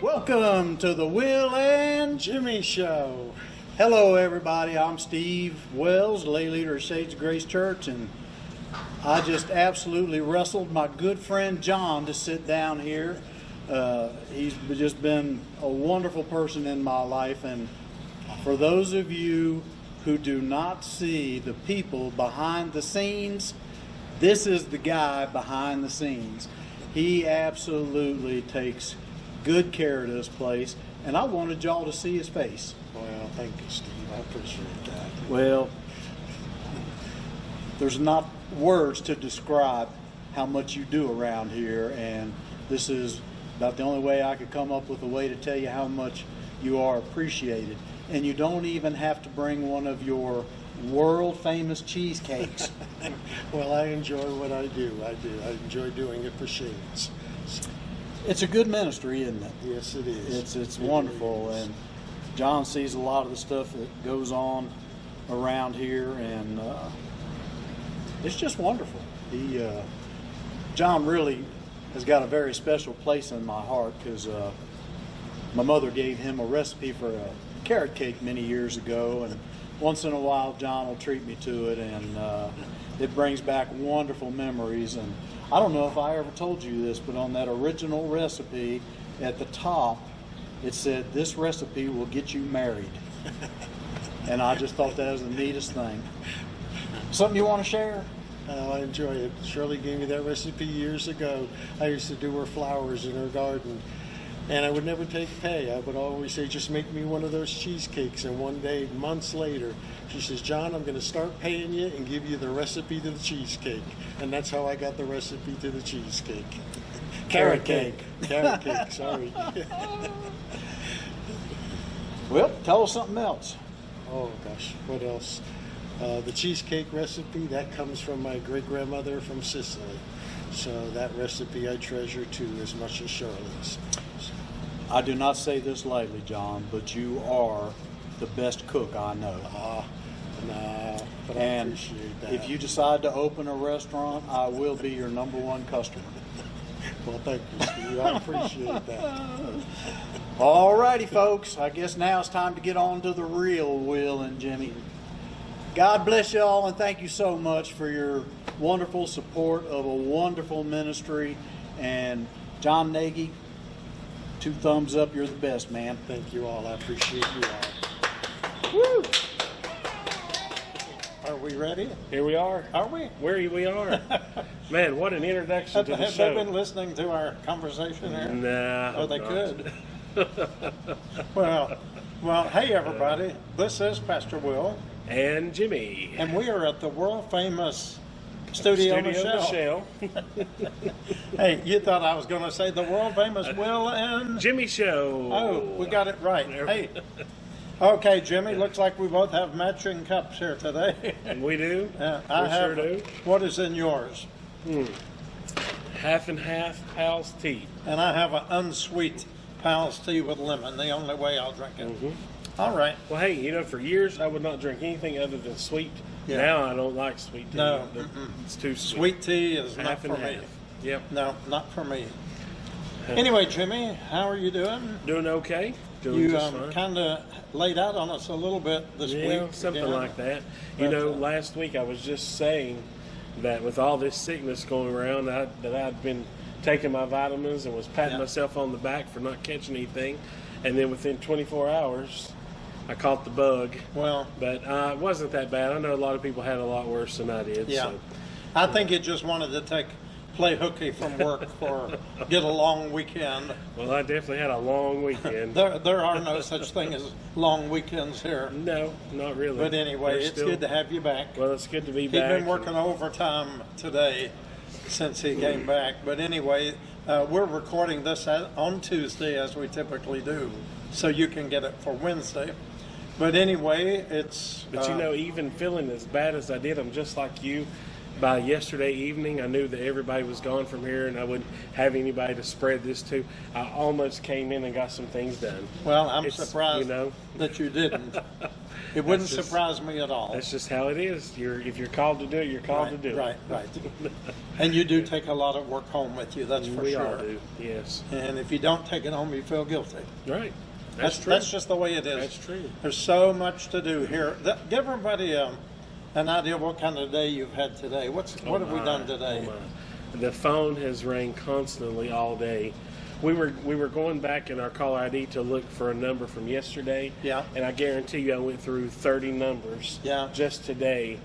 Welcome to the Will and Jimmy Show. Hello everybody, I'm Steve Wells, lay leader of Shades of Grace Church, and I just absolutely wrestled my good friend John to sit down here. He's just been a wonderful person in my life, and for those of you who do not see the people behind the scenes, this is the guy behind the scenes. He absolutely takes good care of this place, and I wanted y'all to see his face. Well, thank you, Steve. I appreciate that. Well, there's not words to describe how much you do around here, and this is about the only way I could come up with a way to tell you how much you are appreciated. And you don't even have to bring one of your world-famous cheesecakes. Well, I enjoy what I do. I enjoy doing it for Shades. It's a good ministry, isn't it? Yes, it is. It's wonderful, and John sees a lot of the stuff that goes on around here, and it's just wonderful. John really has got a very special place in my heart because my mother gave him a recipe for a carrot cake many years ago, and once in a while John will treat me to it, and it brings back wonderful memories. And I don't know if I ever told you this, but on that original recipe at the top it said, "This recipe will get you married." And I just thought that was the neatest thing. Something you want to share? I enjoy it. Shirley gave me that recipe years ago. I used to do her flowers in her garden, and I would never take pay. I would always say, "Just make me one of those cheesecakes." And one day, months later, she says, "John, I'm going to start paying you and give you the recipe to the cheesecake." And that's how I got the recipe to the cheesecake. Carrot cake. Carrot cake, sorry. Well, tell us something else. Oh gosh, what else? The cheesecake recipe, that comes from my great-grandmother from Sicily. So that recipe I treasure too, as much as Shirley's. I do not say this lightly, John, but you are the best cook I know. Nah, but I And appreciate that. if you decide to open a restaurant, I will be your #1 customer. Well, thank you, Steve. I appreciate that. All righty, folks. I guess now it's time to get on to the real Will and Jimmy. God bless you all, and thank you so much for your wonderful support of a wonderful ministry. And John Nagy, 2 thumbs up. You're the best, man. Thank you all. I appreciate you all. Woo! Are we ready? Here we are. Are we? Where we are. Man, what an introduction to the Have show. they been listening to our conversation here? Nah. Oh, they not. could. Well, hey everybody. This is Pastor Will, And Jimmy. and we are at the world famous Studio Michelle. Michelle. Hey, you thought I was going to say the world famous Will and... Jimmy Show. Oh, we got it right. Hey. Okay, Jimmy, looks like we both have matching cups here today. And we do. I We have. sure do. What is in yours? Half and half Pal's tea. And I have an unsweet Pal's tea with lemon, the only way I'll drink it. All right. Well, hey, for years I would not drink anything other than sweet. Yeah. Now I don't like sweet tea. No. It's too sweet. Sweet tea is not Half for and me. half. Yep. No, not for me. Anyway, Jimmy, how are you doing? Doing okay. Doing You just fine. kind of laid out on us a little bit this Yeah, week. something again. like that. But, Last week I was just saying that with all this sickness going around, that I'd been taking my vitamins and was patting Yeah. myself on the back for not catching anything. And then within 24 hours, I caught the bug. Well, But it wasn't that bad. I know a lot of people had a lot worse than I did. yeah. So. I think you just wanted to play hooky from work or get a long weekend. Well, I definitely had a long weekend. There are no such thing as long weekends here. No, not really. But anyway, We're it's still- good to have you back. Well, it's good to be He'd back. been working overtime today since he came back. But anyway, we're recording this on Tuesday, as we typically do, so you can get it for Wednesday. But anyway, it's... But even feeling as bad as I did, I'm just like you. By yesterday evening, I knew that everybody was gone from here and I wouldn't have anybody to spread this to. I almost came in and got some things done. Well, I'm It's, surprised that you didn't. It wouldn't just- surprise me at all. That's just how it is. If you're called to do it, you're called to do Right, it. right. And you do take a lot of work home with you, that's for We sure. all do, yes. And if you don't take it home, you feel guilty. Right. That's true. That's just the way it is. That's true. There's so much to do here. Give everybody an idea of what kind of day you've had today. What have we done today? Oh my. The phone has rang constantly all day. We were going back in our caller ID to look for a number from yesterday. Yeah. And I guarantee you I went through 30 numbers. Yeah. Just today.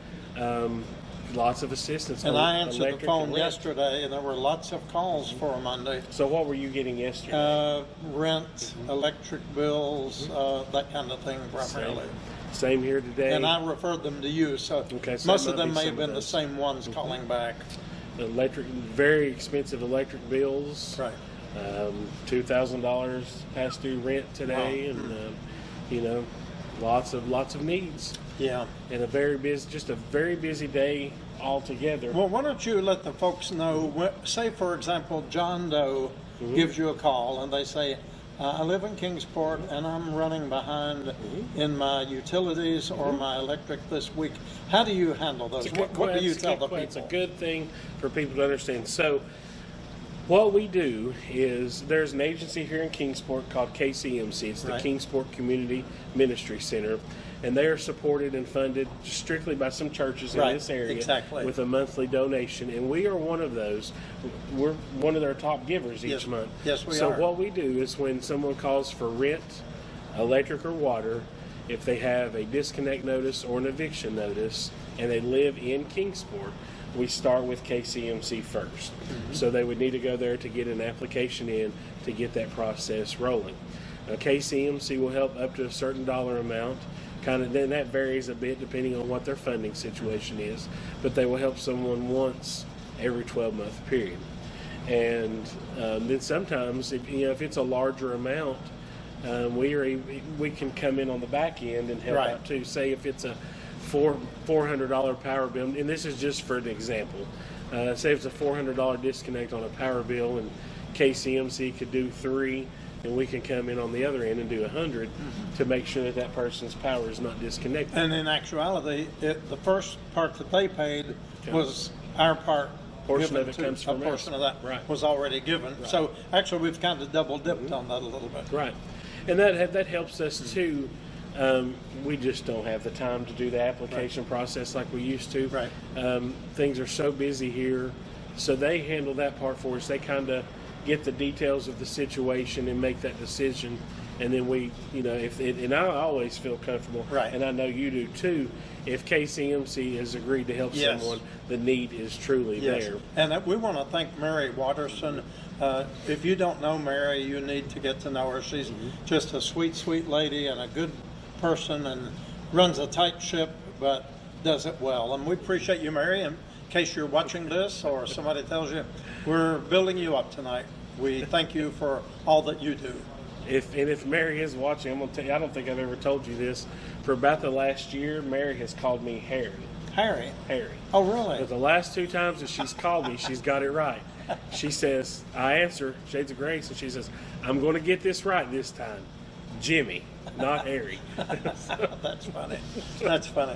Lots of assistance. And on I answered the electric phone and rent. yesterday, and there were lots of calls for a Monday. So what were you getting yesterday? Rent, electric bills, that kind of thing primarily. Same here today. And I referred them to you, so Okay, so most it of might them be may some have of been the those. same ones calling back. Very expensive electric bills. Right. $2,000 past due rent today, and lots of needs, Yeah. and a very busy day altogether. Well, why don't you let the folks know, say, for example, John Doe gives you a call and they say, I live in Kingsport and I'm running behind in my utilities or my electric this week. How do you handle those? What do you tell the people? It's a good thing for people to understand. So what we do is there's an agency here in Kingsport called KCMC. It's the Right. Kingsport Community Ministry Center. And they are supported and funded strictly by some churches in Right, this area exactly. with a monthly donation. And we are one of those. We're one of their top givers each Yes. month. Yes, we so are. what we do is when someone calls for rent, electric or water, if they have a disconnect notice or an eviction notice and they live in Kingsport, we start with KCMC first. So they would need to go there to get an application in to get that process rolling. Now, KCMC will help up to a certain dollar amount. Then that varies a bit depending on what their funding situation is, but they will help someone once every 12-month period. And then sometimes, if it's a larger amount, we can come in on the back end and help Right. out too. Say if it's a $400 power bill, and this is just for an example. Say if it's a $400 disconnect on a power bill, and KCMC could do 3, and we can come in on the other end and do 100 to make sure that that person's power is not disconnected. And in actuality, the first part that they paid was our part. Portion given of it to- comes from A portion us. of that Right. was already given. So actually, we've kind of double dipped on that a little bit. Right, and that helps us too. We just don't have the time to do the application process like we used to. Right. Things are so busy here, so they handle that part for us. They kind of get the details of the situation and make that decision, and then we, and I always feel comfortable, Right. and I know you do too. If KCMC has agreed to help Yes. someone, the need is truly Yes. there. And we want to thank Mary Watterson. If you don't know Mary, you need to get to know her. She's just a sweet, sweet lady and a good person, and runs a tight ship, but does it well. And we appreciate you, Mary. In case you're watching this or somebody tells you, we're building you up tonight. We thank you for all that you do. If Mary is watching, I'm gonna tell you. I don't think I've ever told you this. For about the last year, Mary has called me Harry. Harry. Harry. Oh, really? But the last 2 times that she's called me, she's got it right. She says, I answer, Shades of Grace, and she says, I'm going to get this right this time. Jimmy, not Harry. That's funny. That's funny.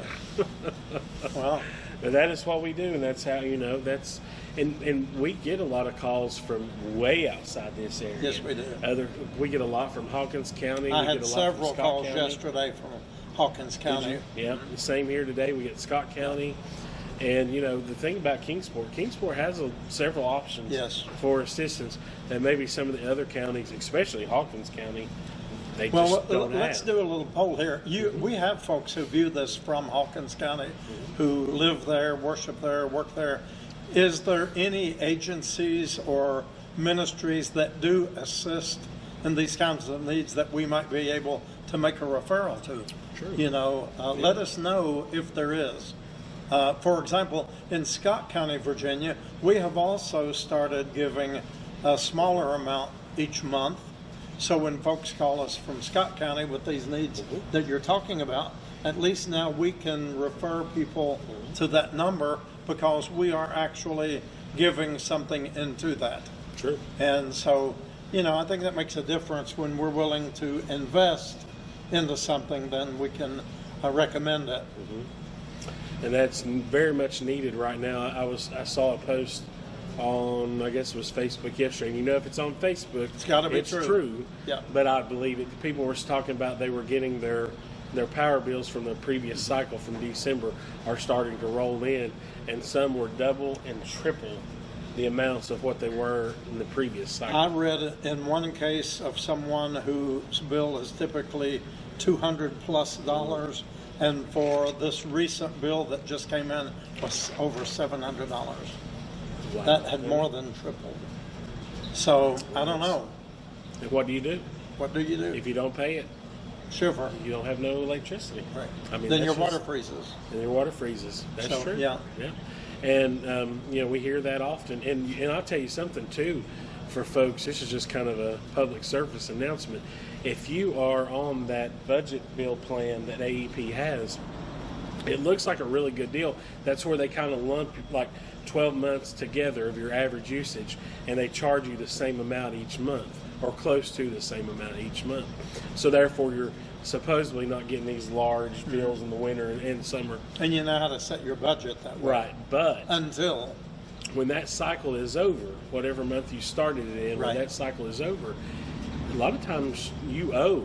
Well, But that is what we do, and that's how, that's, and we get a lot of calls from way outside this area. Yes, we do. We get a lot from Hawkins County. I we had get a lot several from Scott calls County. yesterday from Hawkins County. Yeah, the same here today. We get Scott County. And, the thing about Kingsport has several options Yes. for assistance that maybe some of the other counties, especially Hawkins County, they Well, just don't let's have. do a little poll here. We have folks who view this from Hawkins County, who live there, worship there, work there. Is there any agencies or ministries that do assist in these kinds of needs that we might be able to make a referral to? True. Let us know if there is. For example, in Scott County, Virginia, we have also started giving a smaller amount each month. So when folks call us from Scott County with these needs that you're talking about, at least now we can refer people to that number because we are actually giving something into that. True. And so, I think that makes a difference when we're willing to invest into something, then we can recommend it. And that's very much needed right now. I saw a post on, I guess it was Facebook yesterday. And if it's on Facebook, It's gotta be it's true. Yeah. But I believe it. People were talking about they were getting their power bills from the previous cycle from December are starting to roll in, and some were double and triple the amounts of what they were in the previous cycle. I read in one case of someone whose bill is typically $200+ and for this recent bill that just came in was over $700. Wow. That had more than tripled. So I don't know. And what do you do What do you do? if you don't pay it? Shiver. You don't have no electricity. Right. I mean, Then that's your just- water freezes. And your water freezes. That's So, true. yeah. Yeah. And we hear that often. And I'll tell you something too, for folks. This is just kind of a public service announcement. If you are on that budget bill plan that AEP has, it looks like a really good deal. That's where they kind of lump like 12 months together of your average usage, and they charge you the same amount each month, or close to the same amount each month. So therefore, you're supposedly not getting these large bills in the winter and summer. And you know how to set your budget that way. Right, but Until. when that cycle is over, whatever month you started it in, Right. when that cycle is over, a lot of times you owe.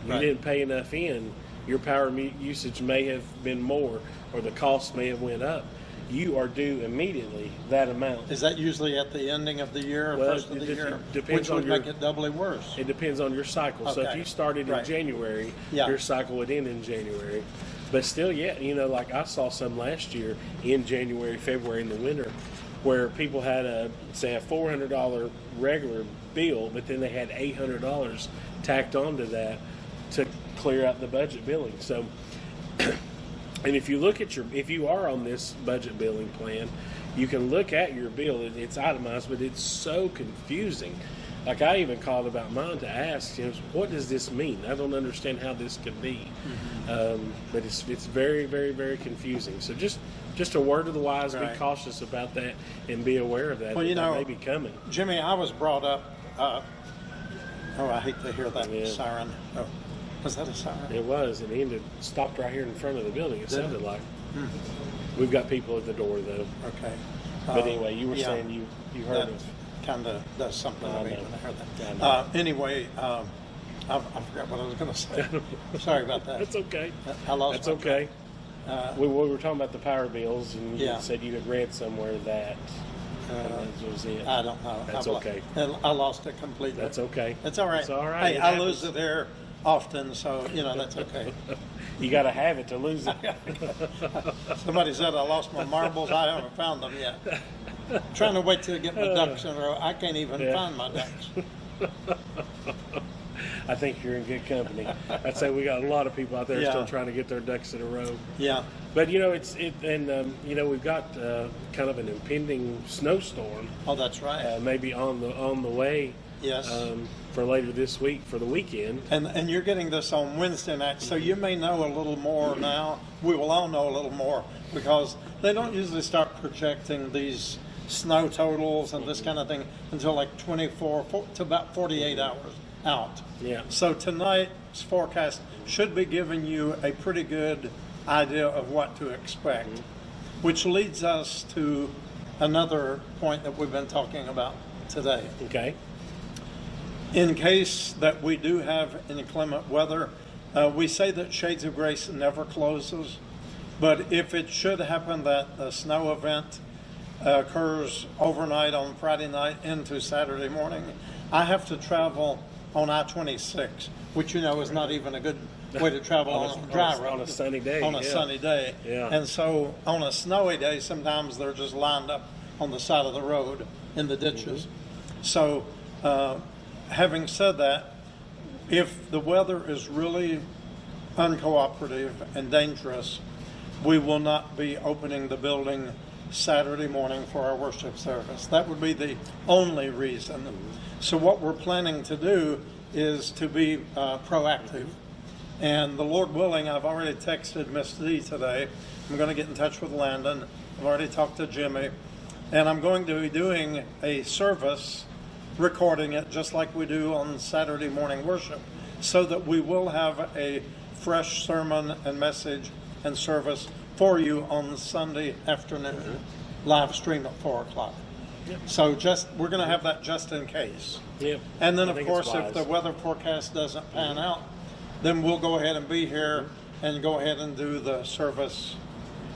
You Right. didn't pay enough in. Your power usage may have been more, or the cost may have went up. You are due immediately that amount. Is that usually at the ending of the year or Well, first of the it year? depends Which would on your- make it doubly worse. It depends on your cycle. So if Okay. you started in Right. January, Yeah. your cycle would end in January. But still, yeah, like I saw some last year in January, February in the winter, where people had a $400 regular bill, but then they had $800 tacked onto that to clear out the budget billing. So, and if you look at if you are on this budget billing plan, you can look at your bill. It's itemized, but it's so confusing. Like I even called about mine to ask, what does this mean? I don't understand how this could be. But it's very, very, very confusing. So just a word of the wise: Right. be cautious about that and be aware of that. Well, that may be coming. Jimmy, I was brought up. I hate to hear that Yeah. siren. Oh, was that a siren? It was, and he stopped right here in front of the building. It Did it? sounded like. We've got people at the door though. Okay. But anyway, you were yeah. saying you heard That of. kind of does something I to me know. when I heard I that. know. Anyway, I forgot what I was going to say. Sorry about that. That's okay. I lost That's my okay. We were talking about the power bills, and you Yeah. said you had read somewhere that that was it. I don't know. That's okay. I lost it completely. That's okay. It's all right. It's all right. Hey, It I happens. lose it there often, so that's okay. You got to have it to lose it. Somebody said I lost my marbles. I haven't found them yet. Trying to wait till I get my ducks in a row. I can't even Yeah. find my ducks. I think you're in good company. I'd say we got a lot of people out there Yeah. still trying to get their ducks in a row. Yeah. But we've got kind of an impending snowstorm, Oh, that's right. maybe on the way. Yes. For later this week for the weekend. And you're getting this on Wednesday night, so you may know a little more now. We will all know a little more because they don't usually start projecting these snow totals and this kind of thing until like 24 to about 48 hours out. Yeah. So tonight's forecast should be giving you a pretty good idea of what to expect, which leads us to another point that we've been talking about today. Okay. In case that we do have inclement weather, we say that Shades of Grace never closes, but if it should happen that a snow event occurs overnight on Friday night into Saturday morning, I have to travel on I-26, which is not even a good way to travel on a dry road. On a sunny day. On a yeah. sunny day. Yeah. And so on a snowy day, sometimes they're just lined up on the side of the road in the ditches. So having said that, if the weather is really uncooperative and dangerous, we will not be opening the building Saturday morning for our worship service. That would be the only reason. So what we're planning to do is to be proactive. And the Lord willing, I've already texted Miss D today. I'm going to get in touch with Landon. I've already talked to Jimmy. And I'm going to be doing a service, recording it just like we do on Saturday morning worship, so that we will have a fresh sermon and message and service for you on Sunday afternoon, live stream at 4 o'clock. So we're going to have that just in case. Yep. And then, I of think course, it's if wise. the weather forecast doesn't pan out, then we'll go ahead and be here and go ahead and do the service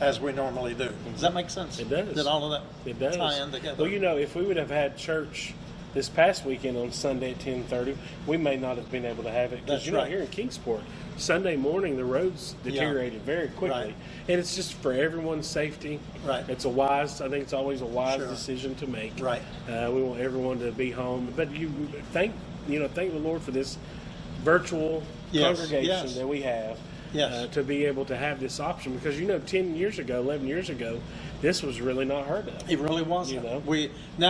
as we normally do. Does that make sense? It does. Did all of that It does. tie in together? Well, you know, if we would have had church this past weekend on Sunday at 10:30, we may not have been able to have it. That's Because, you know, right. here in Kingsport, Sunday morning, the roads deteriorated very quickly. Right. And it's just for everyone's safety. Right. I think it's always a wise Sure. decision to make. Right. We want everyone to be home. But thank the Lord for this virtual Yes, congregation yes. that we have. Yes. To be able to have this option, because 11 years ago, this was really not heard of. It really wasn't. You know?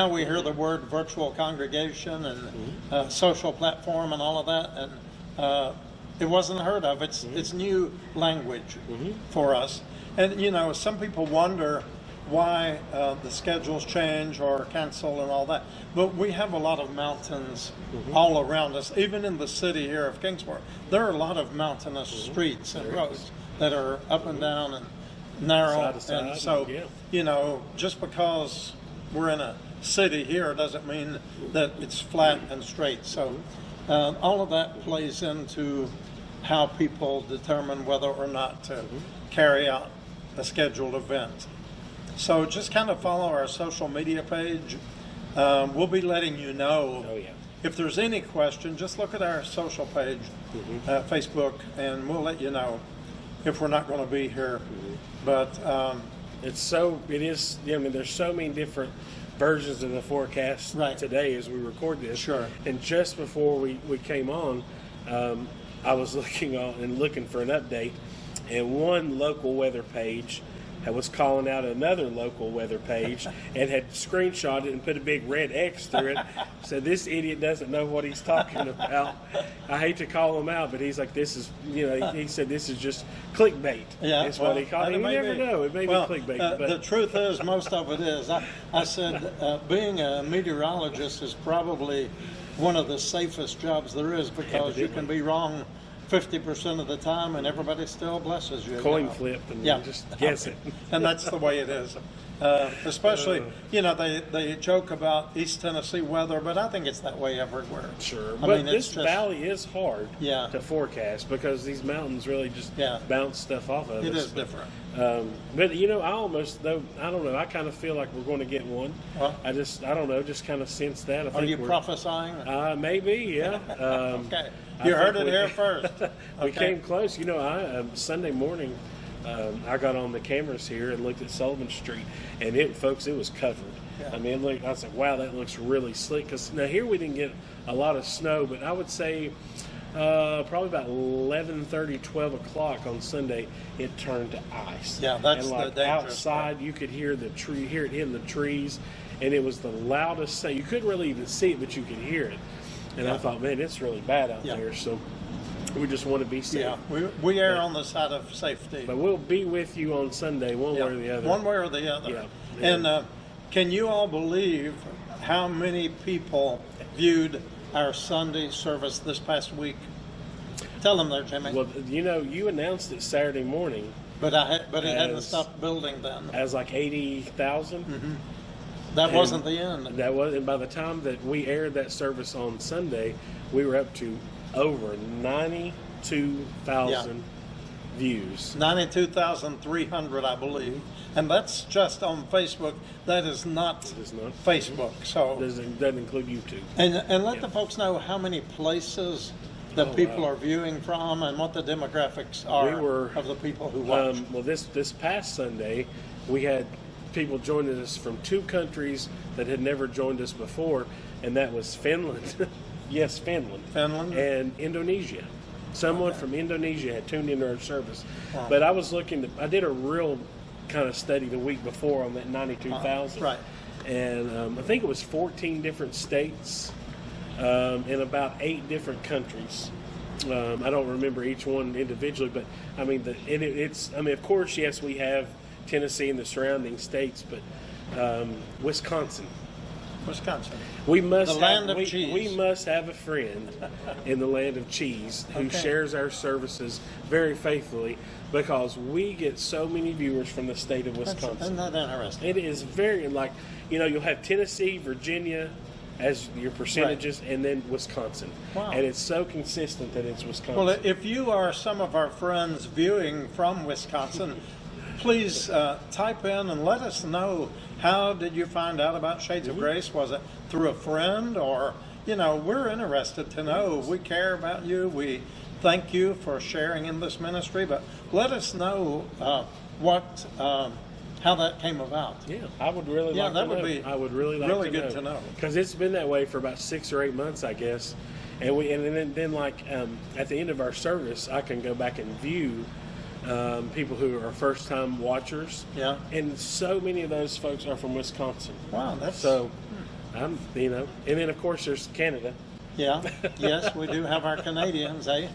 We hear the word virtual congregation and social platform and all of that, and it wasn't heard of. It's new language for us. And you know, some people wonder why the schedules change or cancel and all that. But we have a lot of mountains all around us, even in the city here of Kingsport. There are a lot of mountainous streets and roads that are up and down and narrow. Side to side, and so, yeah. you know, just because we're in a city here doesn't mean that it's flat and straight. So all of that plays into how people determine whether or not to carry out a scheduled event. So just kind of follow our social media page. We'll be letting you know. Oh, yeah. If there's any question, just look at our social page, Facebook, and we'll let you know if we're not going to be here. But It is. I mean, there's so many different versions of the forecast Right. today as we record this. Sure. And just before we came on, I was looking for an update, and one local weather page was calling out another local weather page and had screenshot it and put a big red X through it. Said, this idiot doesn't know what he's talking about. I hate to call him out, but he's like, this is, he said, this is just clickbait. yeah, That's what he called it. and You may never be. know. It may Well, be clickbait. But the truth is, most of it is. I said, being a meteorologist is probably one of the safest jobs there is, because you can be wrong 50% of the time and everybody still blesses you. coin you know. flip and Yeah. just guess it. And that's the way it is. Especially, they joke about East Tennessee weather, but I think it's that way everywhere. Sure. I But mean, this it's just, valley is hard Yeah. to forecast, because these mountains really just Yeah. bounce stuff off of it us. is different. But I don't know. I kind of feel like we're going to get one. Well, I don't know. Just kind of sense that. I are think you we're, prophesying? Maybe, yeah. Okay. I You think heard it we- here first. We Okay. came close. Sunday morning, I got on the cameras here and looked at Sullivan Street, and it was covered. Yeah. I mean, I was like, wow, that looks really slick. Because now here we didn't get a lot of snow, but I would say probably about 11:30, 12 o'clock on Sunday, it turned to ice. Yeah, that's and the like dangerous outside, you could hear hear it hitting the trees, and it was the loudest sound. You couldn't really even see it, but you could hear it. And I Yeah. thought, man, it's really bad out Yeah. there. So we just want to be safe. Yeah, we err on the side of safety. But we'll be with you on Sunday, one way or the other. One way or the other. Yeah. And can you all believe how many people viewed our Sunday service this past week? Tell them there, Jimmy. Well, you announced it Saturday morning But it hadn't as- stopped building then. as like 80,000. That and wasn't the end. And by the time that we aired that service on Sunday, we were up to over 92,000 views. 92,300, I believe. And that's just on Facebook. That is not It is not. Facebook. So, Doesn't include YouTube. and let the folks know how many places that people are viewing from and what the demographics are We were, of the people who watch. Well, this past Sunday, we had people joining us from two countries that had never joined us before, and that was Finland. Yes, Finland. Finland? And Indonesia. Someone from Indonesia had tuned into our service. Wow. But I was I did a real kind of study the week before on that 92,000. Right. And I think it was 14 different states in about 8 different countries. I don't remember each one individually, but I mean, of course, yes, we have Tennessee and the surrounding states, but Wisconsin. We must The land of cheese. We must have a friend in the land of cheese who Okay. shares our services very faithfully, because we get so many viewers from the state of Wisconsin. Isn't that interesting? It is very, like, you'll have Tennessee, Virginia as your percentages, and then Wisconsin. Wow. And it's so consistent that it's Wisconsin. Well, if you are some of our friends viewing from Wisconsin, please type in and let us know, how did you find out about Shades of Grace? Was it through a friend, or, we're interested to know. We care about you. We thank you for sharing in this ministry, but let us know how that came about. Yeah, I would really Yeah, like that to would know. be I would really like really to good to know. because it's been that way for about 6 or 8 months, I guess. And then at the end of our service, I can go back and view people who are first time watchers. Yeah. And so many of those folks are from Wisconsin. Wow, that's So and then of course there's Canada. yeah. Yes, we do have our Canadians, eh?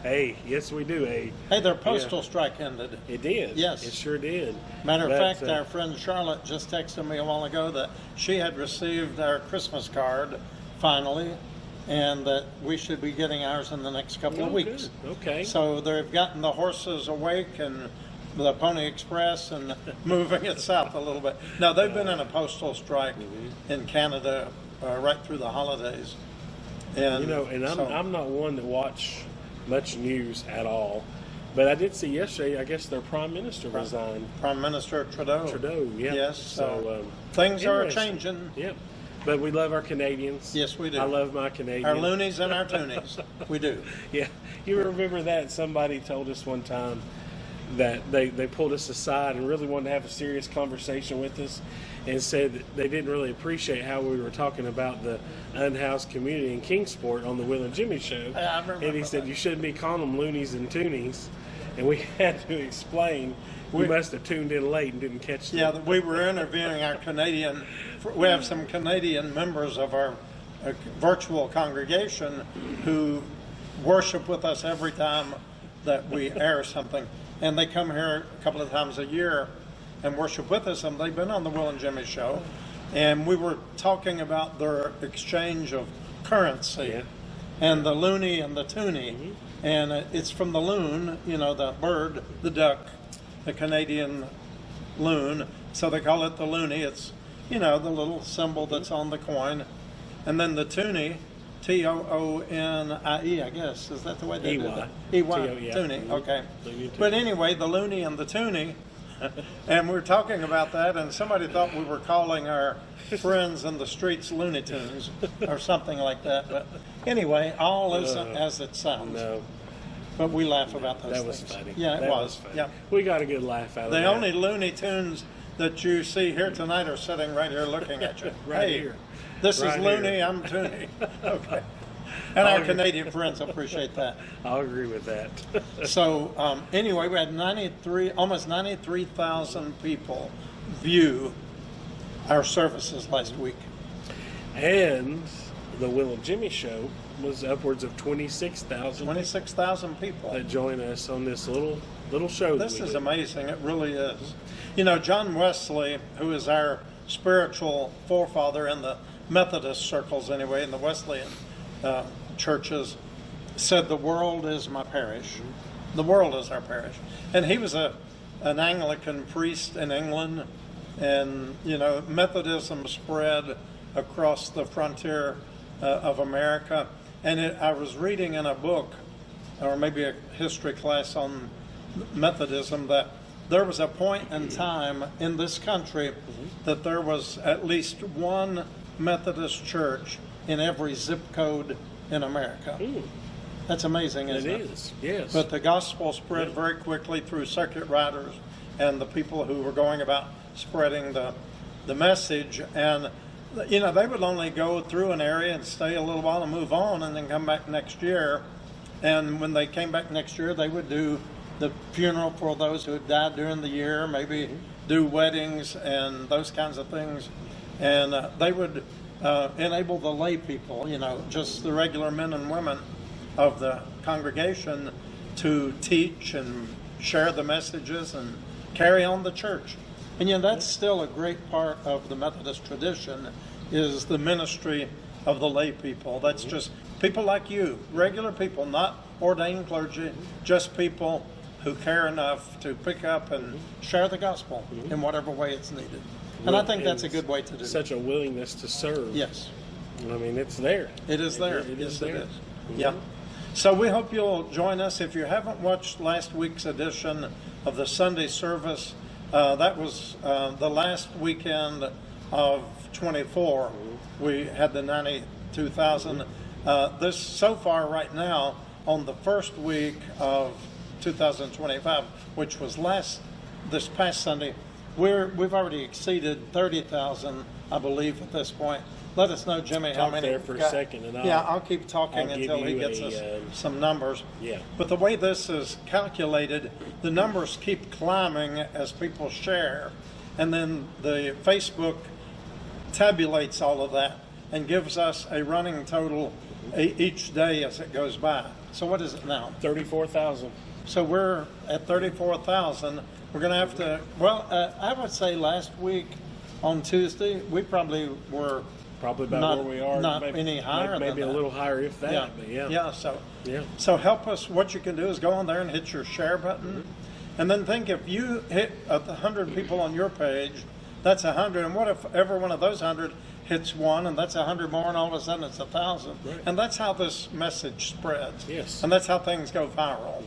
Hey, yes we do. Hey, Hey, their postal strike ended. it did. Yes. it sure did. Matter of But, fact, our friend Charlotte just texted me a while ago that she had received our Christmas card finally, and that we should be getting ours in the next couple of Oh, weeks. good. Okay. So they've gotten the horses awake and the Pony Express and moving it south a little bit. Now, they've been in a postal strike in Canada right through the holidays. And I'm not one to watch much news at all, but I did see yesterday, I guess their prime minister resigned. Prime Minister Trudeau. Yeah. Yes, So things are interesting. changing. Yep. But we love our Canadians. Yes, we do. I love my Canadians. Our loonies and our toonies. We do. Yeah. You remember that? Somebody told us one time that they pulled us aside and really wanted to have a serious conversation with us, and said that they didn't really appreciate how we were talking about the unhoused community in Kingsport on the Will and Jimmy show. I remember And he said, that. you shouldn't be calling them loonies and toonies. And we had to explain, we must have tuned in late and didn't catch them. Yeah, we were interviewing our Canadian. We have some Canadian members of our virtual congregation who worship with us every time that we air something, and they come here a couple of times a year and worship with us. And they've been on the Will and Jimmy show, and we were talking about their exchange of currency, Yeah. and the loony and the toonie, and it's from the loon, the bird, the duck, the Canadian loon, so they call it the loony. It's, the little symbol that's on the coin. And then the toonie, Toonie, I guess. Is that the way they do it? Yeah. Toonie, Mhm. okay. Looney Tunes. But anyway, the loony and the toonie, and we're talking about that, and somebody thought we were calling our friends in the streets Looney Tunes or something like that. But anyway, all isn't as it sounds. No, But we laugh about those that was things. funny. Yeah, it That was. funny. Yeah. We got a good laugh out of The that. only Looney Tunes that you see here tonight are sitting right here looking at you. Right Hey, here. this Right is Looney, here. I'm Toonie. Okay. And our Canadian friends appreciate that. I'll agree with that. So anyway, we had almost 93,000 people view our services last week. And the Will and Jimmy show was upwards of 26,000 26,000 people. that join us on this little show. This that we is do. amazing. It really is. John Wesley, who is our spiritual forefather in the Methodist circles anyway, in the Wesleyan churches, said the world is my parish. The world is our parish. And he was an Anglican priest in England, and Methodism spread across the frontier of America. And I was reading in a book, or maybe a history class on Methodism, that there was a point in time in this country that there was at least one Methodist church in every zip code in America. That's amazing, It isn't it? is, yes. But the gospel spread very quickly through circuit riders and the people who were going about spreading the message. And they would only go through an area and stay a little while and move on, and then come back next year. And when they came back next year, they would do the funeral for those who had died during the year, maybe do weddings and those kinds of things. And they would enable the lay people, just the regular men and women of the congregation, to teach and share the messages and carry on the church. And that's still a great part of the Methodist tradition, is the ministry of the lay people. That's just people like you, regular people, not ordained clergy, just people who care enough to pick up and share the gospel in whatever way it's needed. And I think that's a good way to do it. Such a willingness to serve. Yes. I mean, it's there. It is there. It is Yes, there. it is. Yeah. So we hope you'll join us. If you haven't watched last week's edition of the Sunday service, that was the last weekend of 24. We had the 92,000. This so far right now on the first week of 2025, which was this past Sunday, we've already exceeded 30,000, I believe, at this point. Let us know, Jimmy, how Talk many there for we've a got. second, and I'll keep talking I'll until give he you gets us some numbers. Yeah. But the way this is calculated, the numbers keep climbing as people share, and then the Facebook tabulates all of that and gives us a running total each day as it goes by. So what is it now? 34,000. So we're at 34,000. We're going to have to, I would say last week on Tuesday, we probably were Probably about Not- where we are. not any higher Maybe than a that. little higher if that. Yeah, But yeah. yeah. Yeah. So help us. What you can do is go on there and hit your share button, and then think, if you hit 100 people on your page, that's 100. And what if every one of those 100 hits one, and that's 100 more, and all of a sudden it's 1,000? Right. And that's how this message spreads. Yes. And that's how things go viral.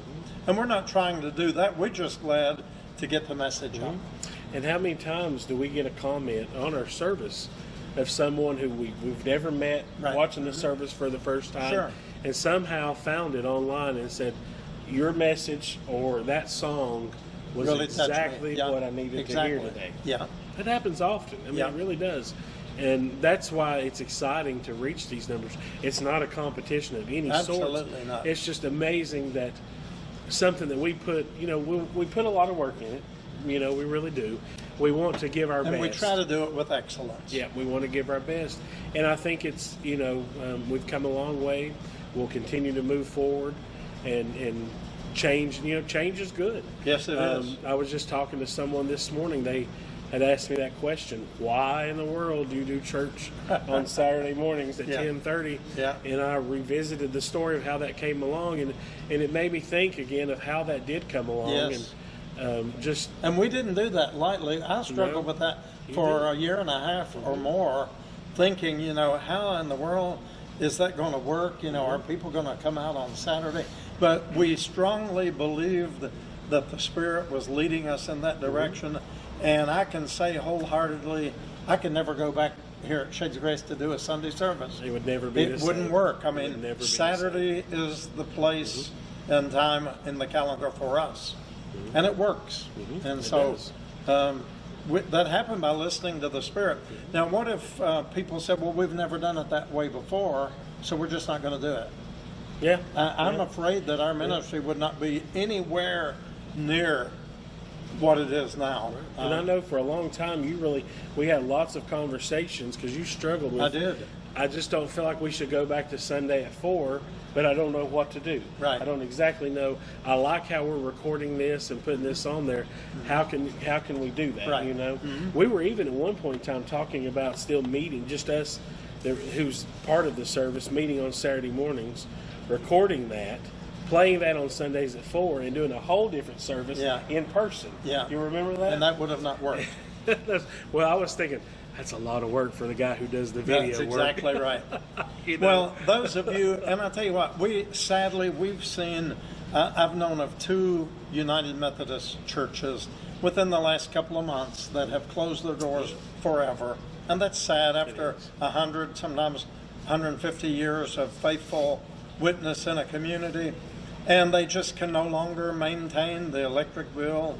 And we're not trying to do that. We're just glad to get the message out. And how many times do we get a comment on our service of someone who we've never met, Right. watching the service for the first time, Sure. and somehow found it online and said, your message or that song was Really touched me. exactly Yeah, what I needed exactly. to hear today. Yeah. It happens often. I mean, Yeah. it really does. And that's why it's exciting to reach these numbers. It's not a competition of any sort. Absolutely not. It's just amazing that something that we put, we put a lot of work in it. We really do. We want to give our best. And we try to do it with excellence. Yeah, we want to give our best. And I think it's, we've come a long way. We'll continue to move forward and change. Change is good. Yes, it is. I was just talking to someone this morning. They had asked me that question: why in the world do you do church on Saturday mornings at Yeah. 10:30? Yeah. And I revisited the story of how that came along, and it made me think again of how that did come along. Yes. And just And we didn't do that lightly. I struggled No, with that you for didn't. a year and a half or more, thinking, how in the world is that going to work? Are people going to come out on Saturday? But we strongly believed that the Spirit was leading us in that direction. And I can say wholeheartedly, I can never go back here at Shades of Grace to do a Sunday service. it would never be the It same. wouldn't work. I It would mean, never be the Saturday is the place and time in the calendar for us, and it works. And It so does. that happened by listening to the Spirit. Now, what if people said, "Well, we've never done it that way before, so we're just not going to do it"? Yeah. I'm afraid that our ministry would not be anywhere near what it is now. And I know for a long time we had lots of conversations because you struggled with. I did. I just don't feel like we should go back to Sunday at 4, but I don't know what to do. Right. I don't exactly know. I like how we're recording this and putting this on there. How can we do that? Right. We were even at one point in time talking about still meeting, just us, who's part of the service, meeting on Saturday mornings, recording that, playing that on Sundays at 4, and doing a whole different service Yeah. in person. Yeah. You remember that? And that would have not worked. Well, I was thinking that's a lot of work for the guy who does the video That's work. exactly right. Well, those of you, and I'll tell you what, we've seen, I've known of 2 United Methodist churches within the last couple of months that have closed their doors forever. And that's sad after 100, sometimes 150 years of faithful witness in a community. And they just can no longer maintain the electric bill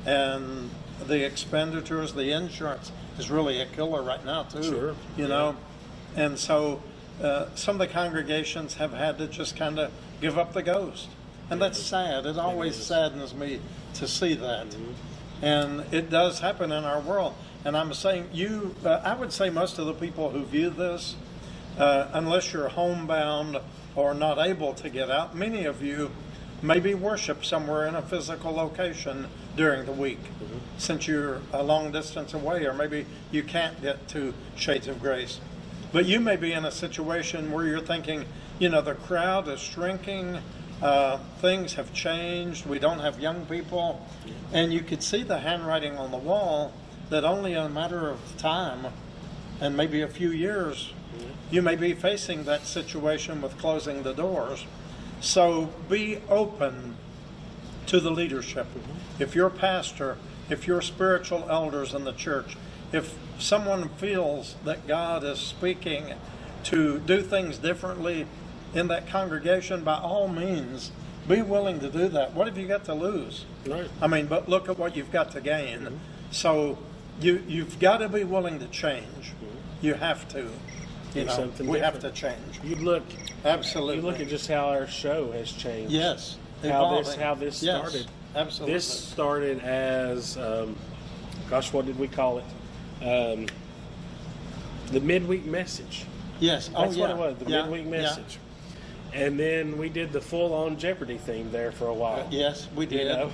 and the expenditures. The insurance is really a killer right now, too. Sure. You know? And so some of the congregations have had to just kind of give up the ghost. And that's sad. It always saddens me to see that. And it does happen in our world. And I'm saying I would say most of the people who view this, unless you're homebound or not able to get out, many of you maybe worship somewhere in a physical location during the week, since you're a long distance away, or maybe you can't get to Shades of Grace. But you may be in a situation where you're thinking, the crowd is shrinking, things have changed, we don't have young people, and you could see the handwriting on the wall that only in a matter of time, and maybe a few years, you may be facing that situation with closing the doors. So be open to the leadership. If your pastor, if your spiritual elders in the church, if someone feels that God is speaking to do things differently in that congregation, by all means, be willing to do that. What have you got to lose? Right. I mean, but look at what you've got to gain. So you've got to be willing to change. You have to. Something we have different. to change. You look. Absolutely. You look at just how our show has changed. Yes. How Evolving. this Yes, started. absolutely. This started as, what did we call it? The midweek message. Yes. That's oh, what yeah. it was, the Yeah, midweek yeah. message. And then we did the full-on Jeopardy theme there for a while. Yes, we did, know,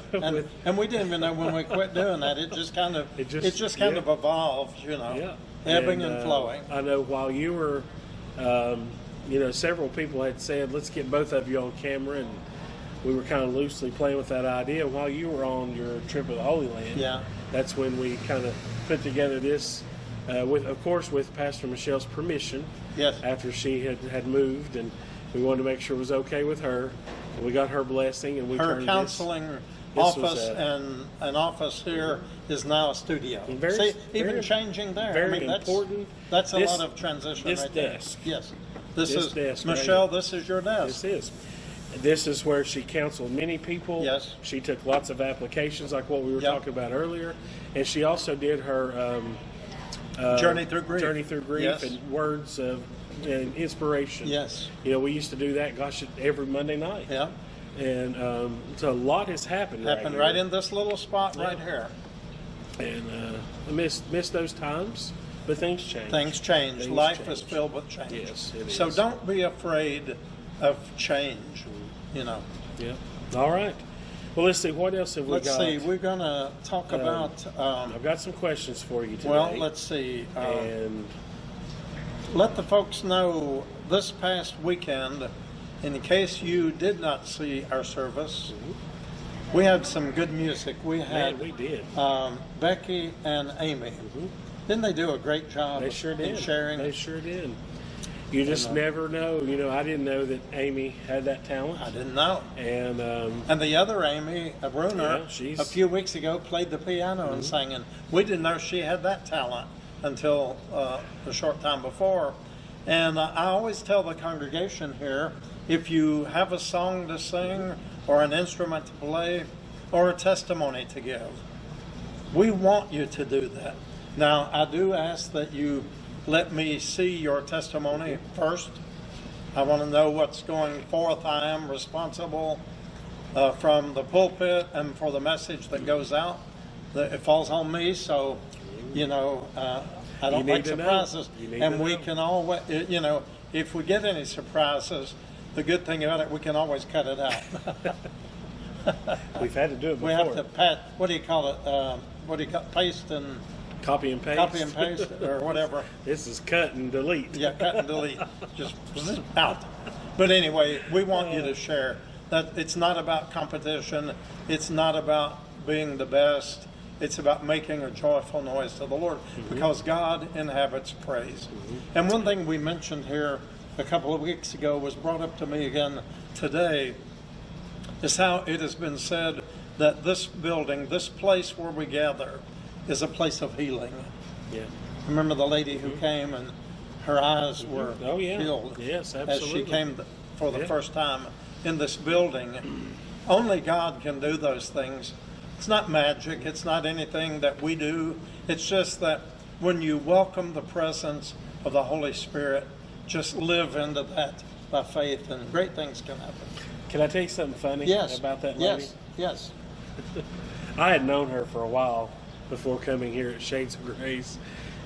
and we didn't even know when we quit doing that. It just kind of It just- kind yeah. of evolved, Yeah. ebbing and flowing. I know while you were, several people had said, let's get both of you on camera, and we were kind of loosely playing with that idea while you were on your trip of the Holy Land. Yeah. That's when we kind of put together this, with Pastor Michelle's permission. Yes. After she had moved, and we wanted to make sure it was okay with her. And we got her blessing, and we Her turned counseling this was office and an office here is now a studio. Very- See, even very- changing there. very I mean, important. That's a This- lot of transition this right there. desk. Yes. This This is desk right Michelle. here. This is your desk. This is where she counseled many people. Yes. She took lots of applications like what we were Yep. talking about earlier. And she also did her Journey Through Grief. Journey Through Grief Yes. and words of and inspiration. Yes. We used to do that, every Monday night. Yeah. And so a lot has happened. Happened right in this little spot right here. And I miss those times, but things change. Things change. Things Life change. is filled with change. Yes, it So is. don't be afraid of change. Yeah. All right. Well, let's see. What else have we Let's got? see. We're going to talk about. I've got some questions for you today. Well, let's see. And Let the folks know this past weekend, in case you did not see our service, we had some good music. We had man, we did. Becky and Amy. Didn't they do a great job They sure in did. sharing? They sure did. You just never know. I didn't know that Amy had that talent. I didn't know. And And the other Amy, Bruner, Yeah, she's- a few weeks ago played the piano and sang. And we didn't know she had that talent until a short time before. And I always tell the congregation here, if you have a song to sing or an instrument to play or a testimony to give, we want you to do that. Now, I do ask that you let me see your testimony first. I want to know what's going forth. I am responsible from the pulpit and for the message that goes out. It falls on me, so, I don't need like to know. surprises. You need And to we know. can always, if we get any surprises, the good thing about it, we can always cut it out. we've had to do it before. We have to what do you call it? Paste and Copy and paste. copy and paste or whatever. This is cut and delete. Yeah, cut and delete. Just out. But anyway, we want you to share that it's not about competition. It's not about being the best. It's about making a joyful noise to the Lord because God inhabits praise. And one thing we mentioned here a couple of weeks ago was brought up to me again today is how it has been said that this building, this place where we gather, is a place of healing. Yeah. Remember the lady who came and her eyes were Oh, yeah. healed Yes, as absolutely. she came for the Yeah. first time in this building. Only God can do those things. It's not magic. It's not anything that we do. It's just that when you welcome the presence of the Holy Spirit, just live into that by faith and great things can happen. Can I tell you something funny Yes. about that lady? Yes. Yes. I had known her for a while before coming here at Shades of Grace,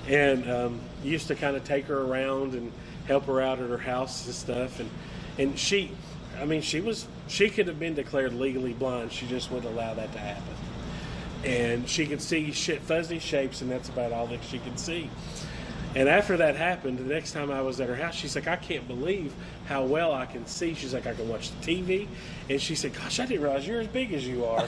and used to kind of take her around and help her out at her house and stuff. And she could have been declared legally blind. She just wouldn't allow that to happen. And she could see fuzzy shapes, and that's about all that she could see. And after that happened, the next time I was at her house, she's like, I can't believe how well I can see. She's like, I can watch the TV. And she said, gosh, I didn't realize you're as big as you are.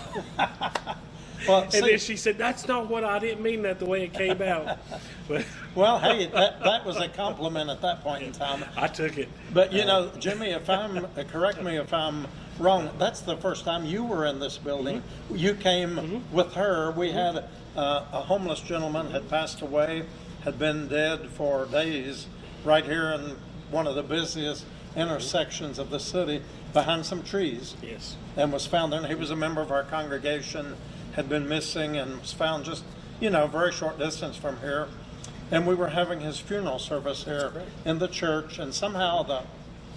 Well, And then she said, that's not what I didn't mean that the way it came out. But well, hey, that was a compliment at that point in time. I took it. But you know, Jimmy, if I'm correct me if I'm wrong, that's the first time you were in this building. You came with her. We had a homeless gentleman had passed away, had been dead for days, right here in one of the busiest intersections of the city, behind some trees. Yes. And was found there. And he was a member of our congregation, had been missing, and was found just, a very short distance from here. And we were having his funeral service here in the church, and somehow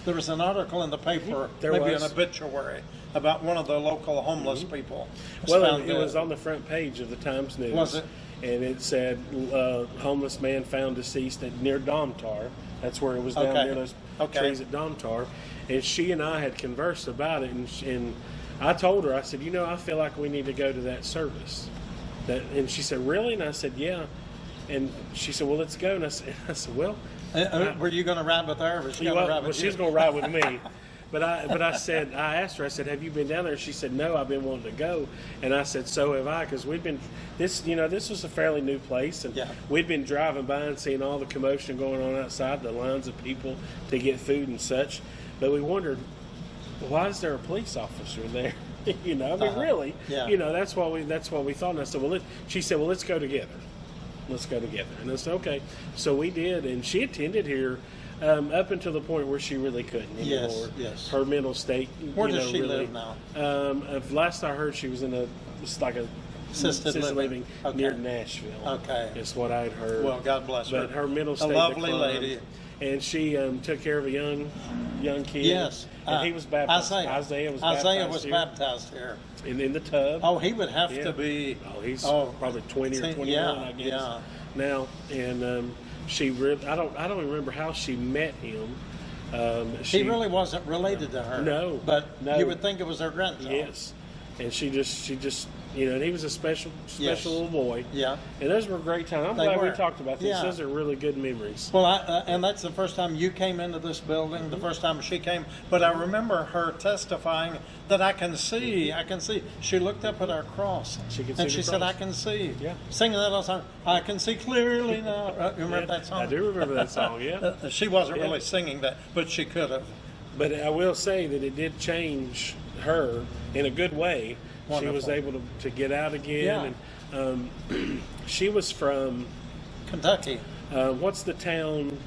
there was an article in the paper, There maybe was. an obituary, about one of the local homeless people. Well, found it dead. was on the front page of the Times News. Was it? And it said, homeless man found deceased near Domtar. That's where it was, down Okay. near those Okay. trees at Domtar. And she and I had conversed about it, and I told her, I said, I feel like we need to go to that service. And she said, really? And I said, yeah. And she said, well, let's go. And I said, well, Were you going to ride with her, or was she going to ride with she you? was going to ride with me. But I asked her, I said, have you been down there? She said, no, I've been wanting to go. And I said, so have I, because we've been, this was a fairly new place, and Yeah. we'd been driving by and seeing all the commotion going on outside, the lines of people to get food and such. But we wondered, why is there a police officer there? Really? Yeah. That's what we thought. And I said, she said, well, let's go together. Let's go together. And I said, okay. So we did, and she attended here up until the point where she really couldn't Yes, anymore. yes. Her mental state. Where does she really, live now? Last I heard, she was in like a Assisted living. Okay. near Nashville. Okay. Is what I had heard. Well, God bless her. But her mental state A lovely declined, lady. and she took care of a young kid. Yes. And he was baptized. Isaiah was here baptized here. in the tub. Oh, he would have Yeah. to be. He's Oh, probably 20 or 21, yeah, I guess. yeah. Now, and I don't remember how she met him. He really wasn't related to her. No, But no. you would think it was her grandchild. Yes, and she just and he was a special Yes. little boy. Yeah. And those were great times. I'm They glad we were. talked about this. Yeah. Those are really good memories. Well, and that's the first time you came into this building, the first time she came. But I remember her testifying that I can see. She looked up at our cross, She could see and the she said, cross. "I can see." Yeah. Singing that all the time. I can see clearly now. You remember that song? I do remember that song. Yeah. She wasn't Yeah. really singing that, but she could have. But I will say that it did change her in a good way. She Wonderful. was able to get out again. Yeah. And she was from, Kentucky. what's the town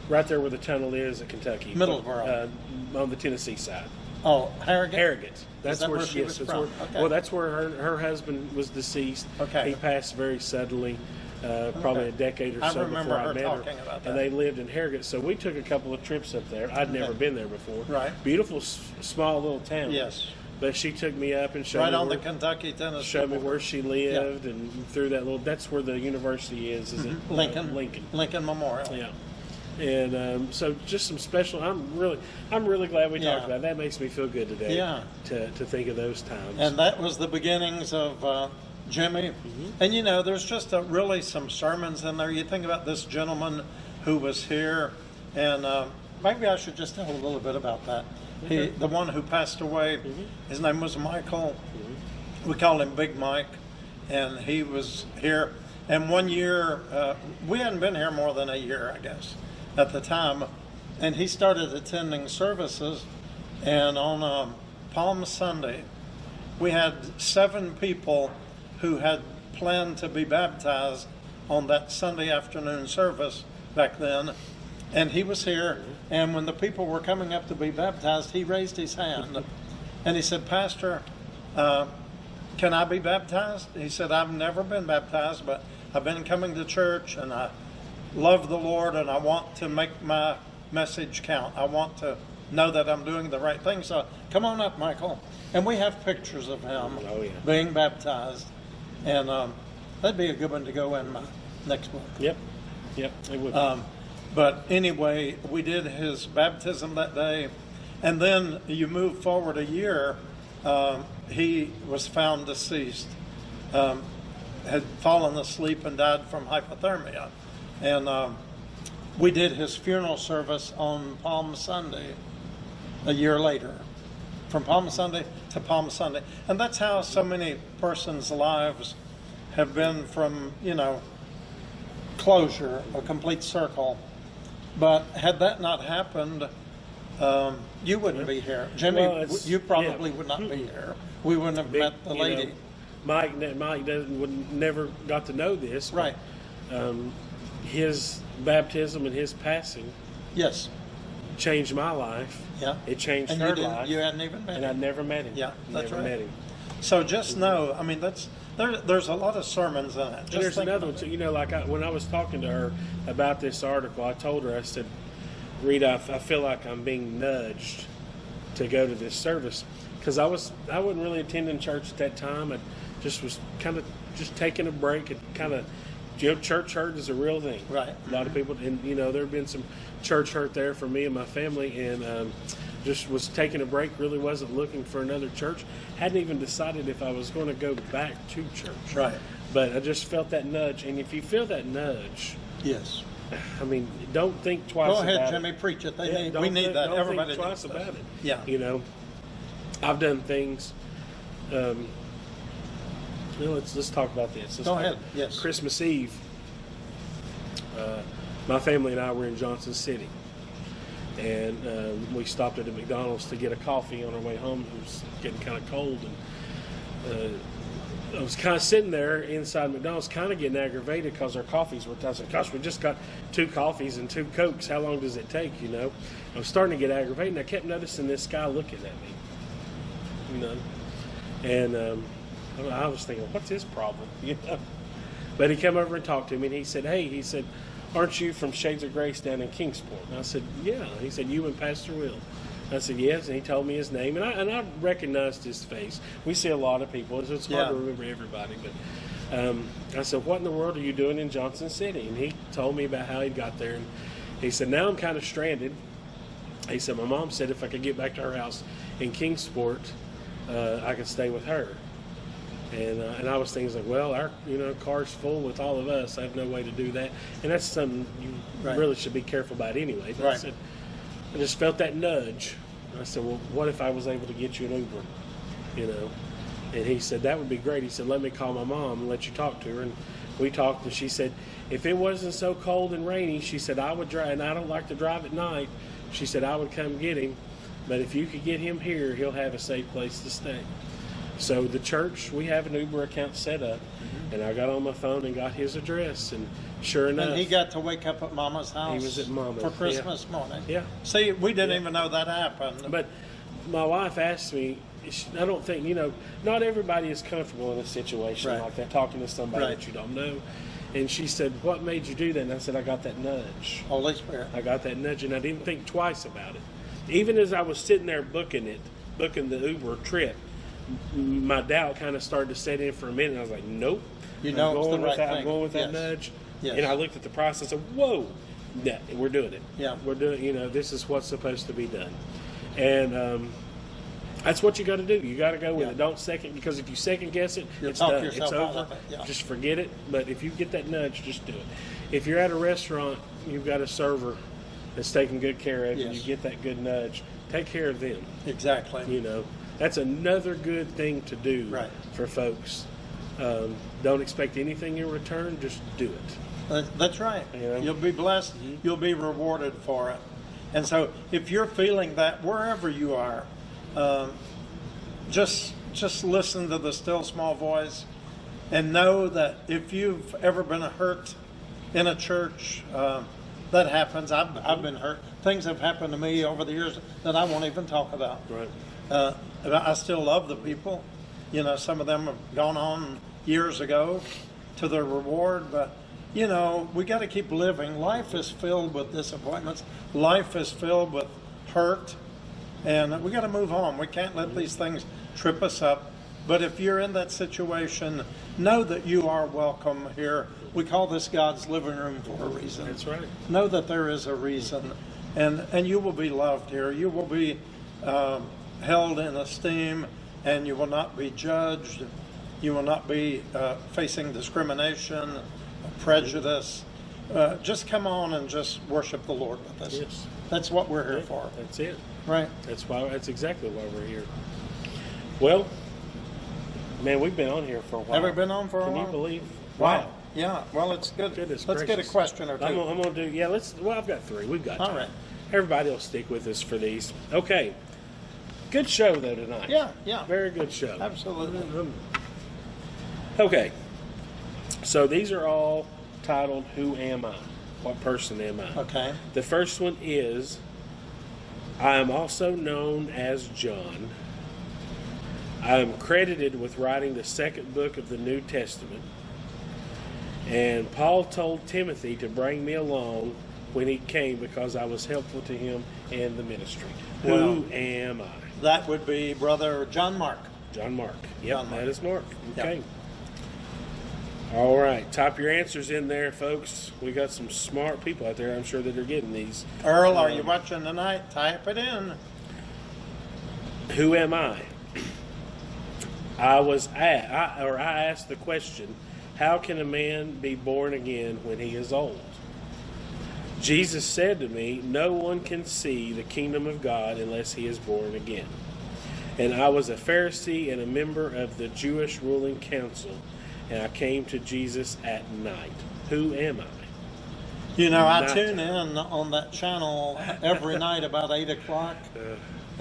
right there where the tunnel is in Kentucky? Middleborough. On the Tennessee side. Oh, Harrogate. Harrogate. That's that where where she yes, was that's from? where- Okay. Well, that's where her husband was deceased. Okay. He passed very suddenly, probably Okay. a decade or I so remember before her I met talking about that. And they lived in Harrogate, so we took a couple of trips up there. I'd never Okay. been there before. Right. Beautiful, small little town. Yes. But she took me up and showed Right me on where, the Kentucky-Tennessee. showed me border. where she lived and through that little. That's where the university is. Is it Lincoln. Lincoln. Memorial. Yeah. And so just some special. I'm really glad we Yeah. talked about it. That makes me feel good today. Yeah. To think of those times. And that was the beginnings of Jimmy. Mm-hmm. And there's just really some sermons in there. You think about this gentleman who was here, and maybe I should just tell a little bit about that. The one who passed away, his name was Michael. We called him Big Mike, and he was here. And one year, we hadn't been here more than a year, I guess, at the time. And he started attending services, and on Palm Sunday, we had 7 people who had planned to be baptized on that Sunday afternoon service back then. And he was here, and when the people were coming up to be baptized, he raised his hand, and he said, "Pastor, can I be baptized?" He said, "I've never been baptized, but I've been coming to church, and I love the Lord, and I want to make my message count. I want to know that I'm doing the right thing. So come on up, Michael. And we have pictures of him Oh, yeah. being baptized. And that'd be a good one to go in my next book. Yep. It would. But anyway, we did his baptism that day. And then you move forward a year, he was found deceased, had fallen asleep and died from hypothermia. And we did his funeral service on Palm Sunday a year later, from Palm Sunday to Palm Sunday. And that's how so many persons' lives have been from, closure, a complete circle. But had that not happened, you wouldn't be here. Jimmy, Well, you probably would not be here. We wouldn't have met the You know, lady. Mike would never got to know this. but, Right. His baptism and his passing Yes. changed my life. Yeah. It changed And her life. you hadn't even met and him. I'd never met him. Yeah, that's never right. met him. So just know, I mean, there's a lot of sermons in it. Just And there's think another about one it. too. When I was talking to her about this article, I told her, I said, Rita, I feel like I'm being nudged to go to this service because I wasn't really attending church at that time. I just was kind of just taking a break and kind of, church hurt is a real thing. Right. A lot of people, and there have been some church hurt there for me and my family, and just was taking a break. Really wasn't looking for another church. Hadn't even decided if I was going to go back to church. Right. But I just felt that nudge, and if you feel that nudge, Yes. I mean, don't think twice Go about ahead, it. Jimmy, preach it. Yeah, We need that. Don't Everybody think twice needs about that. it. Yeah. I've done things. Let's talk about this. Go ahead. Yes. Christmas Eve, my family and I were in Johnson City, and we stopped at a McDonald's to get a coffee on our way home. It was getting kind of cold, and I was kind of sitting there inside McDonald's, kind of getting aggravated because our coffees were. I said, "Gosh, we just got 2 coffees and 2 Cokes. How long does it take?" I was starting to get aggravated, and I kept noticing this guy looking at me. And I was thinking, "What's his problem?" But he came over and talked to me, and he said, "Hey," he said, "aren't you from Shades of Grace down in Kingsport?" And I said, "Yeah." He said, "You and Pastor Will?" I said, "Yes," and he told me his name, and I recognized his face. We see a lot of people, so it's hard Yeah. to remember everybody. But I said, "What in the world are you doing in Johnson City?" And he told me about how he got there, and he said, "Now I'm kind of stranded." He said, "My mom said if I could get back to her house in Kingsport, I could stay with her." And I was thinking, like, well, our car's full with all of us. I have no way to do that, and that's something you Right. really should be careful about anyway. But I Right. said, I just felt that nudge. I said, "Well, what if I was able to get you an Uber?" And he said, "That would be great." He said, "Let me call my mom and let you talk to her." And we talked, and she said, "If it wasn't so cold and rainy," she said, "I would drive, and I don't like to drive at night." She said, "I would come get him, but if you could get him here, he'll have a safe place to stay." So the church, we have an Uber account set up, and I got on my phone and got his address, and sure enough, And he got to wake up at Mama's house. He was at Mama's, for Christmas morning. Yeah. See, we didn't Yeah. even know that happened. But my wife asked me, I don't think, not everybody is comfortable in a situation Right. like that, talking to somebody Right. that you don't know. And she said, "What made you do that?" And I said, "I got that nudge. Holy Spirit. I got that nudge, and I didn't think twice about it. Even as I was sitting there booking the Uber trip, my doubt kind of started to set in for a minute. I was like, nope. You know I'm it's the going with right that, thing. I'm going with that Yes. nudge. Yes. And I looked at the price and said, whoa, yeah, we're doing it. Yeah. We're doing, this is what's supposed to be done. And that's what you got to do. You got to go with Yeah. it. Don't second, because if you second guess it, You'll it's talk done. yourself It's out over. of it, yeah. Just forget it. But if you get that nudge, just do it. If you're at a restaurant, you've got a server that's taking good care of you, Yes. you get that good nudge, take care of them. Exactly. That's another good thing to do Right. for folks. Don't expect anything in return, just do it. That's right. Yeah. You'll be blessed. You'll be rewarded for it. And so, if you're feeling that wherever you are, just listen to the still small voice, and know that if you've ever been hurt in a church, that happens. I've been hurt. Things have happened to me over the years that I won't even talk about. Right. I still love the people. Some of them have gone on years ago to their reward, but we got to keep living. Life is filled with disappointments. Life is filled with hurt. and we got to move on. We can't let these things trip us up. But if you're in that situation, know that you are welcome here. We call this God's living room for a reason. That's right. Know that there is a reason, and you will be loved here. You will be held in esteem, and you will not be judged. You will not be facing discrimination, prejudice. Just come on and just worship the Lord with us. Yes. That's what we're here for. That's it. Right. That's exactly why we're here. Well, man, we've been on here for a while. Have we been on for a Can while? you believe? Wow. Yeah. Well, it's good. Goodness Let's get a gracious. question or two. I'm gonna do. Yeah, let's. Well, I've got 3. We've got All time. right. Everybody will stick with us for these. Okay. Good show though tonight. Yeah. Very good show. Absolutely. Okay. So these are all titled "Who Am I?" What person am I? Okay. The first one is, I am also known as John. I am credited with writing the 2nd book of the New Testament. And Paul told Timothy to bring me along when he came because I was helpful to him in the ministry. Well, Who am I? That would be Brother John Mark. John Mark. Yep, John Mark. that is Mark. Yep. Okay. All right. Type your answers in there, folks. We got some smart people out there, I'm sure, that are getting these. Earl, are you watching tonight? Type it in. Who am I? I asked the question, how can a man be born again when he is old? Jesus said to me, no one can see the kingdom of God unless he is born again. And I was a Pharisee and a member of the Jewish ruling council, and I came to Jesus at night. Who am I? You know, I Not- tune in on that channel every night about 8 o'clock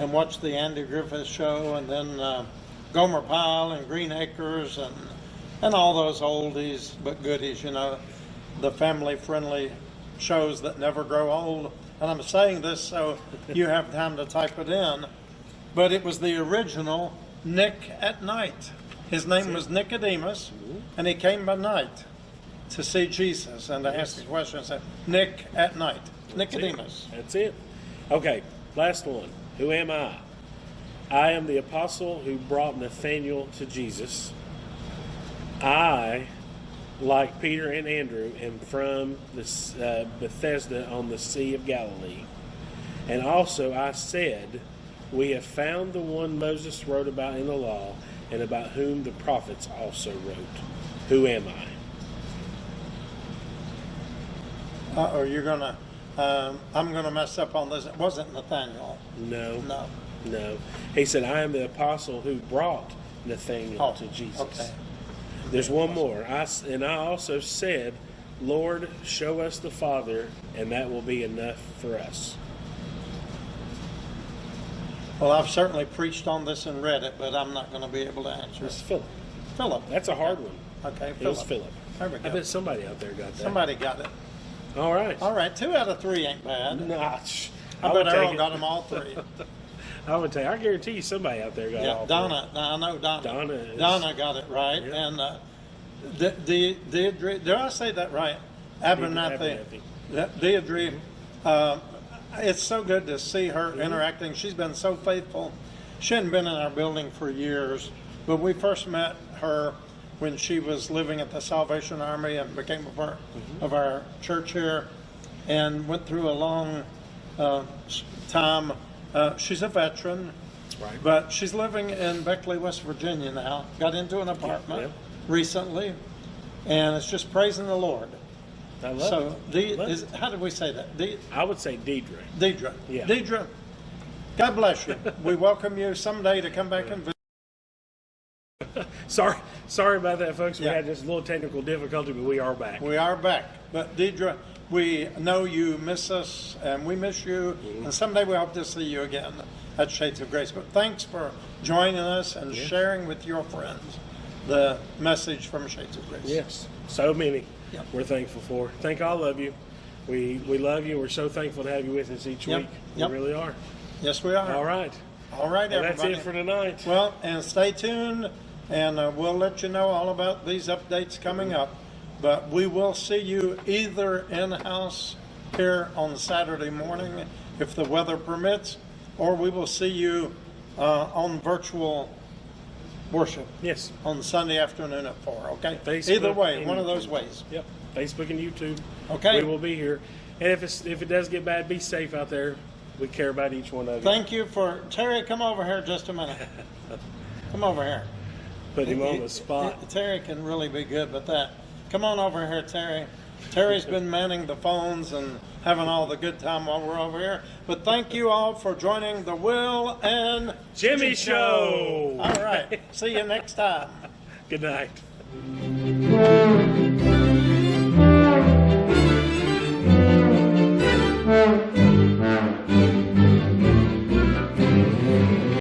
and watch the Andy Griffith Show, and then Gomer Pyle and Green Acres and all those oldies but goodies, you know, the family-friendly shows that never grow old. And I'm saying this so you have time to type it in. But it was the original Nick at Night. His name was Nicodemus, and he came by night to see Jesus and to ask the question and say, Nick at Night. Nicodemus. That's it. Okay, last one. Who am I? I am the apostle who brought Nathanael to Jesus. I, like Peter and Andrew, am from the Bethesda on the Sea of Galilee. And also I said, we have found the one Moses wrote about in the law, and about whom the prophets also wrote. Who am I? You're gonna. I'm gonna mess up on this. It wasn't Nathaniel. No. No. No. He said, I am the apostle who brought Nathanael Oh, to Jesus. okay. There's one more. I also said, Lord, show us the Father, and that will be enough for us. Well, I've certainly preached on this and read it, but I'm not going to be able to answer It's it. Philip. Philip. That's a hard one. Okay, It Philip. was Philip. There we I go. bet somebody out there got that. Somebody got it. All right. All right, 2 out of 3 ain't bad. Notch. I bet Earl got them all 3. I would tell you, I guarantee you somebody out there got Yeah, all Donna. I know Donna. Donna is- Donna got it right. Yeah. And Deirdre, did I say that right? Abernathy. Deirdre. It's so good to see her interacting. She's been so faithful. She hadn't been in our building for years, but we first met her when she was living at the Salvation Army and became a part of our church here, and went through a long time. She's a veteran, Right. but she's living in Beckley, West Virginia now. Got into an apartment Yeah. recently, and it's just praising the Lord. I love So, it. how did we say that? I would say Deidre. Deidre. Yeah. Deidre, God bless you. We welcome you someday to come back and visit. Sorry about that, folks. We Yeah. had just a little technical difficulty, but we are back. We are back. But Deidre, we know you miss us, and we miss you, and someday we hope to see you again at Shades of Grace. But thanks for joining us and sharing with your friends the message from Shades of Grace. Yes, so many Yep. we're thankful for. Thank all of you. We love you. We're so thankful to have you with us each Yep. week. Yep. We really are. Yes, we are. All right. All right, Well, everybody. that's it for tonight. Well, and stay tuned, and we'll let you know all about these updates coming up. But we will see you either in-house here on Saturday morning, if the weather permits, or we will see you on virtual worship Yes. on Sunday afternoon at 4, okay? Facebook Either way, and one of those YouTube. ways. Yep. Facebook and YouTube. Okay. We will be here. And if it does get bad, be safe out there. We care about each one of you. Thank you for, Terry, come over here just a minute. Come over here. Put him on the spot. Terry can really be good with that. Come on over here, Terry. Terry's been manning the phones and having all the good time while we're over here. But thank you all for joining the Will and Jimmy Show. All right. See you next time. Good night.